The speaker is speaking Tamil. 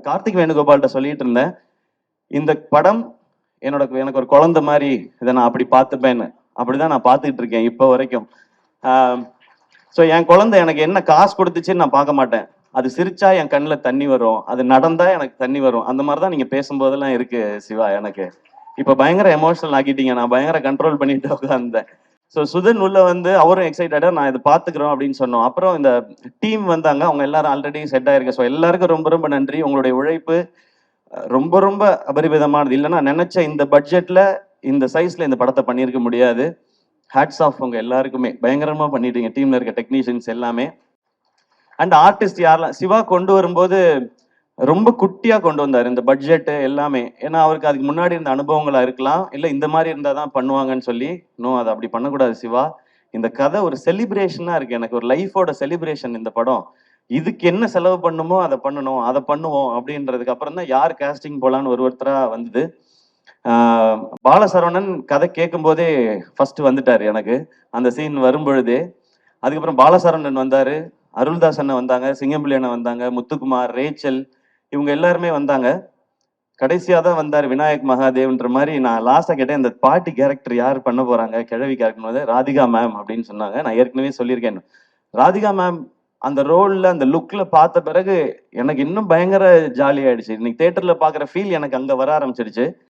கார்த்திக் வேணுகோபால்கிட்ட சொல்லிட்டு இருந்தேன். இந்த படம் எனக்கு ஒரு குழந்தை மாதிரி இதை நான் அப்படி பார்த்துப்பேன்னு. அப்படிதான் நான் பார்த்துக்கிட்டு இருக்கேன் இப்போ வரைக்கும். ஸோ என் குழந்தை எனக்கு என்ன காசு கொடுத்துச்சுன்னு நான் பார்க்க மாட்டேன். அது சிரிச்சா என் கண்ணில் தண்ணி வரும், அது நடந்தா எனக்கு தண்ணி வரும். அந்த மாதிரி தான் நீங்க பேசும்போதெல்லாம் இருக்கு சிவா. எனக்கு இப்போ பயங்கர எமோஷனல் ஆக்கிட்டீங்க. நான் பயங்கர கண்ட்ரோல் பண்ணிட்டு உட்கார்ந்தேன். ஸோ சுதன் உள்ள வந்து அவரும் எக்ஸைட்டடா நான் இதை பார்த்துக்கிறோம் அப்படின்னு சொன்னோம். அப்புறம் இந்த டீம் வந்தாங்க, அவங்க எல்லாரும் ஆல்ரெடி செட் ஆயிருக்கு. ஸோ எல்லாருக்கும் ரொம்ப ரொம்ப நன்றி. உங்களுடைய உழைப்பு ரொம்ப ரொம்ப அபரிமிதமானது. இல்லைன்னா நினைச்ச இந்த பட்ஜெட்ல இந்த சைஸ்ல இந்த படத்தை பண்ணியிருக்க முடியாது. ஹேட்ஸ் ஆஃப் உங்க எல்லாருக்குமே. பயங்கரமா பண்ணிட்டீங்க, டீம்ல இருக்க டெக்னீஷியன்ஸ் எல்லாமே. அண்ட் ஆர்டிஸ்ட் யாரெல்லாம் சிவா கொண்டு வரும்போது ரொம்ப குட்டியா கொண்டு வந்தார் இந்த பட்ஜெட் எல்லாமே. ஏன்னா அவருக்கு அதுக்கு முன்னாடி இருந்த அனுபவங்களா இருக்கலாம், இல்ல இந்த மாதிரி இருந்தா தான் பண்ணுவாங்கன்னு சொல்லி. நோ, அதை அப்படி பண்ணக்கூடாது சிவா. இந்த கதை ஒரு செலிப்ரேஷனா இருக்கு. எனக்கு ஒரு லைஃபோட செலிப்ரேஷன் இந்த படம். இதுக்கு என்ன செலவு பண்ணுமோ அதை பண்ணணும், அதை பண்ணுவோம் அப்படின்றதுக்கு அப்புறம் தான் யார் கேஸ்டிங் போலான்னு ஒருத்தரா வந்தது. பாலசரவணன் கதை கேட்கும் போதே ஃபர்ஸ்ட் வந்துட்டாரு எனக்கு, அந்த சீன் வரும்பொழுதே. அதுக்கப்புறம் பாலசரவணன் வந்தாரு, அருள்தாஸ் அண்ணன் வந்தாங்க, சிங்கம்புலி அண்ணன் வந்தாங்க, முத்துக்குமார், ரேச்சல், இவங்க எல்லாருமே வந்தாங்க. கடைசியா தான் வந்தார் விநாயக் மகாதேவ்ன்ற மாதிரி. நான் லாஸ்டா கேட்டேன், இந்த பாட்டி கேரக்டர் யார் பண்ண போறாங்க, கிழவி கேரக்டர். ராதிகா மேம் அப்படின்னு சொன்னாங்க. நான் ஏற்கனவே சொல்லியிருக்கேன், ராதிகா மேம் அந்த ரோல்ல அந்த லுக்ல பார்த்த பிறகு எனக்கு இன்னும் பயங்கர ஜாலி ஆயிடுச்சு. இன்னைக்கு தியேட்டர்ல பாக்குற ஃபீல் எனக்கு அங்க வர ஆரம்பிச்சிருச்சு.